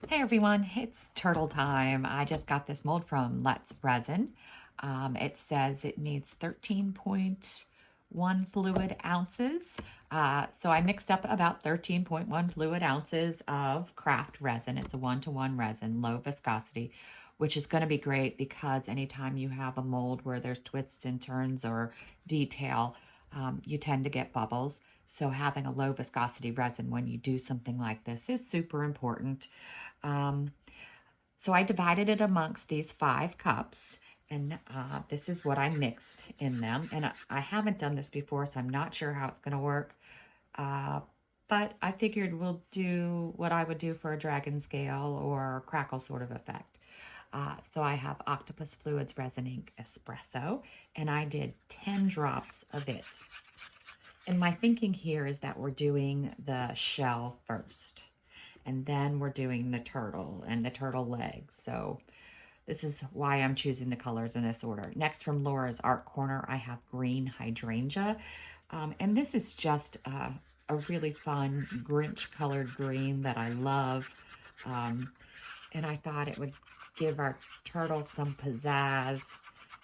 Hey everyone, it's turtle time. I just got this mold from Let's Resin. It says it needs 13.1 fluid ounces. So I mixed up about 13.1 fluid ounces of craft resin. It's a 1-to-1 resin, low viscosity, which is going to be great because anytime you have a mold where there's twists and turns or detail, you tend to get bubbles. So having a low viscosity resin when you do something like this is super important. Um, so I divided it amongst these 5 cups, and this is what I mixed in them. And I haven't done this before, so I'm not sure how it's going to work. Uh, but I figured we'll do what I would do for a dragon scale or crackle sort of effect. So I have Octopus Fluids Resin Ink Espresso, and I did 10 drops of it. And my thinking here is that we're doing the shell first, and then we're doing the turtle and the turtle legs. So this is why I'm choosing the colors in this order. Next, from Laura's Art Corner, I have green hydrangea. And this is just a really fun Grinch colored green that I love. And I thought it would give our turtle some pizzazz.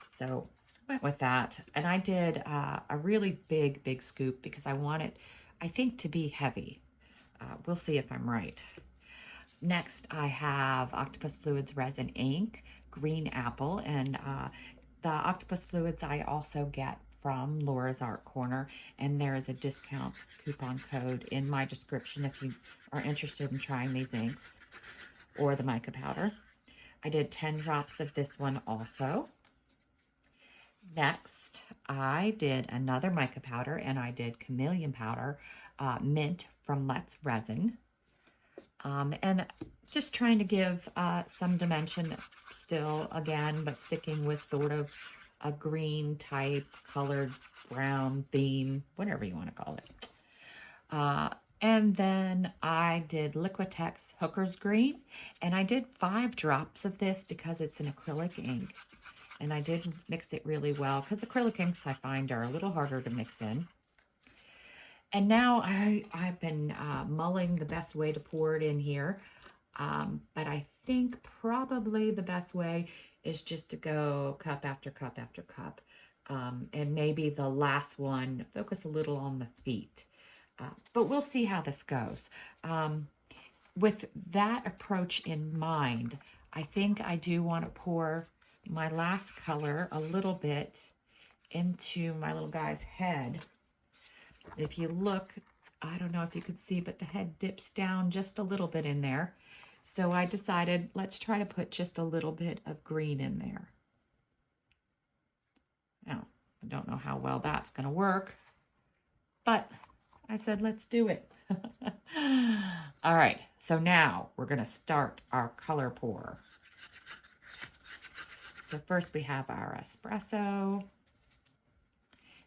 So I went with that. And I did a really big scoop because I want it, I think, to be heavy. We'll see if I'm right. Next, I have Octopus Fluids Resin Ink, Green Apple, and the Octopus Fluids I also get from Laura's Art Corner, and there is a discount coupon code in my description if you are interested in trying these inks or the mica powder. I did 10 drops of this one also. Next, I did another mica powder, and I did chameleon powder, mint from Let's Resin. And just trying to give some dimension still, again, but sticking with sort of a green type colored brown theme, whatever you want to call it. And then I did Liquitex Hooker's Green, and I did 5 drops of this because it's an acrylic ink. And I did mix it really well because acrylic inks I find are a little harder to mix in. And now I've been mulling the best way to pour it in here. But I think probably the best way is just to go cup after cup after cup. And maybe the last one, focus a little on the feet. But we'll see how this goes. With that approach in mind, I think I do want to pour my last color a little bit into my little guy's head. If you look, I don't know if you could see, but the head dips down just a little bit in there. So I decided, let's try to put just a little bit of green in there. Now, I don't know how well that's going to work, but I said, let's do it. All right, so now we're going to start our color pour. So first we have our espresso.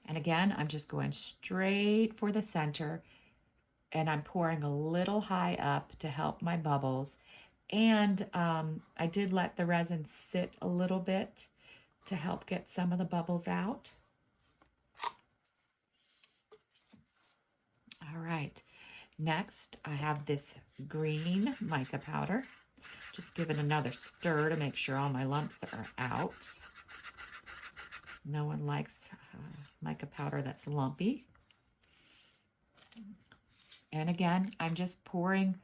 And again, I'm just going straight for the center, and I'm pouring a little high up to help my bubbles. And I did let the resin sit a little bit to help get some of the bubbles out. All right, next I have this green mica powder. Just give it another stir to make sure all my lumps are out. No one likes mica powder that's lumpy. And again, I'm just pouring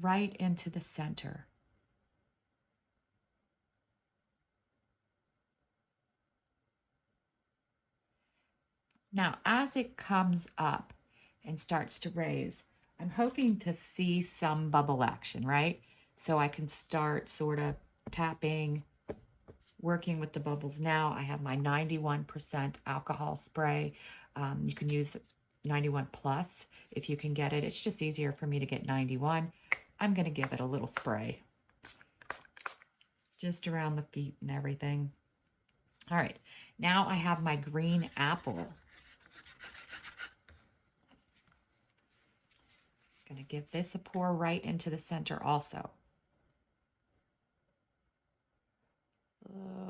right into the center. Now, as it comes up and starts to raise, I'm hoping to see some bubble action, right? So I can start sort of tapping, working with the bubbles. Now I have my 91% alcohol spray. You can use 91 plus if you can get it. It's just easier for me to get 91. I'm going to give it a little spray just around the feet and everything. All right, now I have my green apple. Going to give this a pour right into the center also.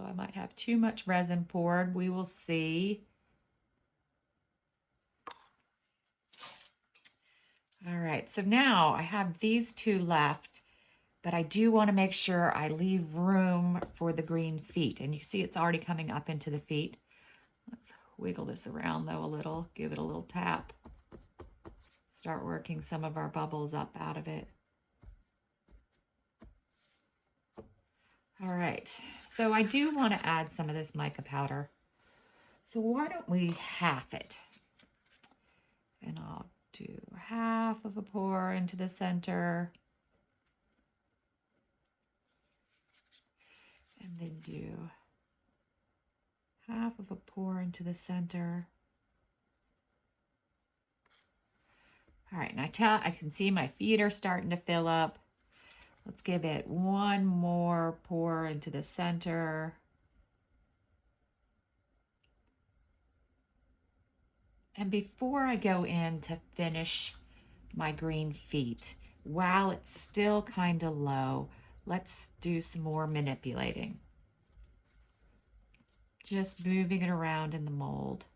I might have too much resin poured. We will see. All right, so now I have these 2 left, but I do want to make sure I leave room for the green feet. And you see it's already coming up into the feet. Let's wiggle this around though a little, give it a little tap. Start working some of our bubbles up out of it. All right, so I do want to add some of this mica powder. So why don't we half it? And I'll do half of a pour into the center. And then do half of a pour into the center. All right, and I can see my feet are starting to fill up. Let's give it one more pour into the center. And before I go in to finish my green feet, while it's still kind of low, let's do some more manipulating. Just moving it around in the mold,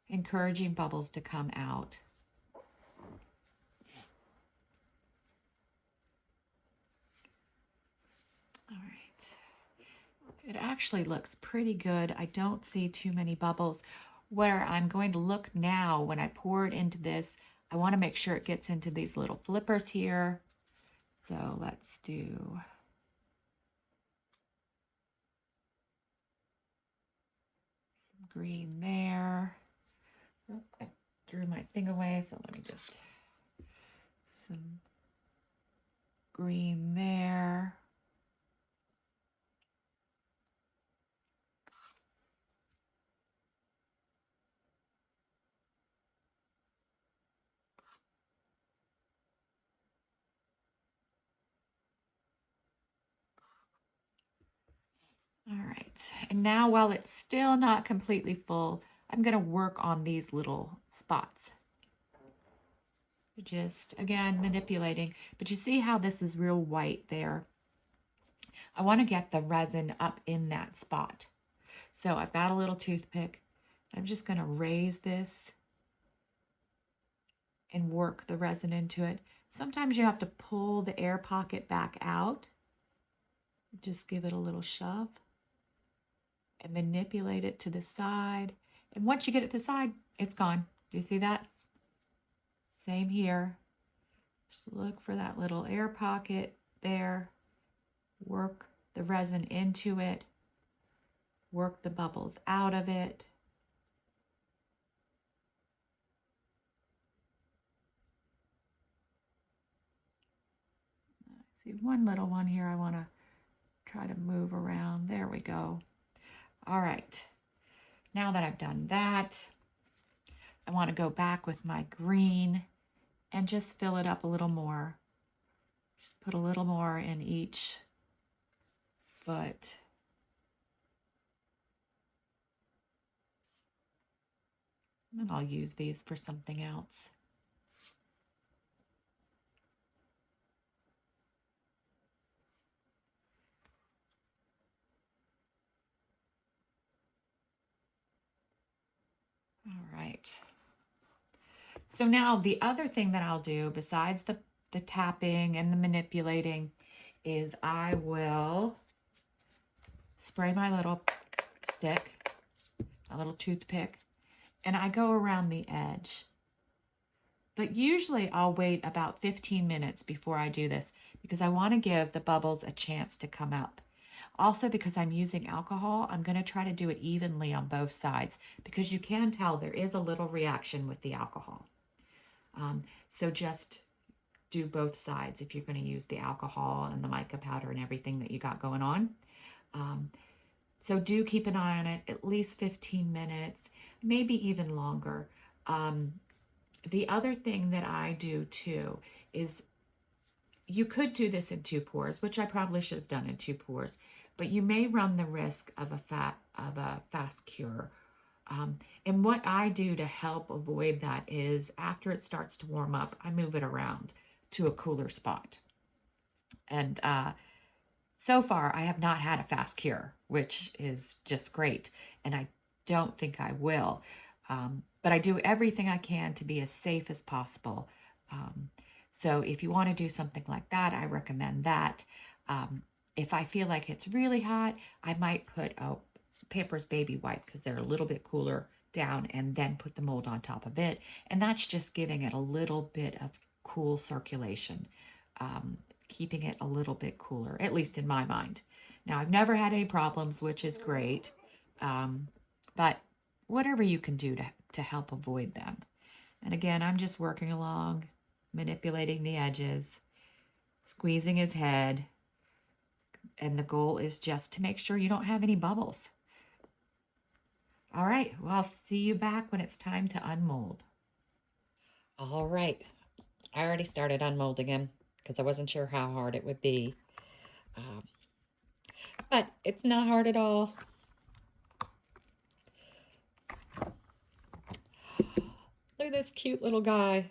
encouraging bubbles to come out. All right, it actually looks pretty good. I don't see too many bubbles. Where I'm going to look now when I pour it into this, I want to make sure it gets into these little flippers here. So let's do some green there. Oh, I threw my thing away, so let me just, some green there. All right, and now while it's still not completely full, I'm going to work on these little spots. Just, again, manipulating. But you see how this is real white there? I want to get the resin up in that spot. So I've got a little toothpick. I'm just going to raise this and work the resin into it. Sometimes you have to pull the air pocket back out. Just give it a little shove and manipulate it to the side. And once you get it to the side, it's gone. Do you see that? Same here. Just look for that little air pocket there. Work the resin into it. Work the bubbles out of it. I see one little one here I want to try to move around. There we go. All right. Now that I've done that, I want to go back with my green and just fill it up a little more. Just put a little more in each foot. And I'll use these for something else. All right. So now the other thing that I'll do besides the tapping and the manipulating is I will spray my little stick, a little toothpick, and I go around the edge. But usually I'll wait about 15 minutes before I do this because I want to give the bubbles a chance to come up. Also, because I'm using alcohol, I'm going to try to do it evenly on both sides because you can tell there is a little reaction with the alcohol. So just do both sides if you're going to use the alcohol and the mica powder and everything that you got going on. So do keep an eye on it, at least 15 minutes, maybe even longer. The other thing that I do too is you could do this in 2 pours, which I probably should have done in 2 pours, but you may run the risk of a fast cure. And what I do to help avoid that is after it starts to warm up, I move it around to a cooler spot. And so far, I have not had a fast cure, which is just great. And I don't think I will. But I do everything I can to be as safe as possible. So if you want to do something like that, I recommend that. If I feel like it's really hot, I might put a Pampers Baby Wipe because they're a little bit cooler down and then put the mold on top of it. And that's just giving it a little bit of cool circulation, keeping it a little bit cooler, at least in my mind. Now, I've never had any problems, which is great, but whatever you can do to help avoid them. And again, I'm just working along, manipulating the edges, squeezing his head, and the goal is just to make sure you don't have any bubbles. All right, well, I'll see you back when it's time to unmold. All right, I already started unmolding him because I wasn't sure how hard it would be. But it's not hard at all. Look at this cute little guy.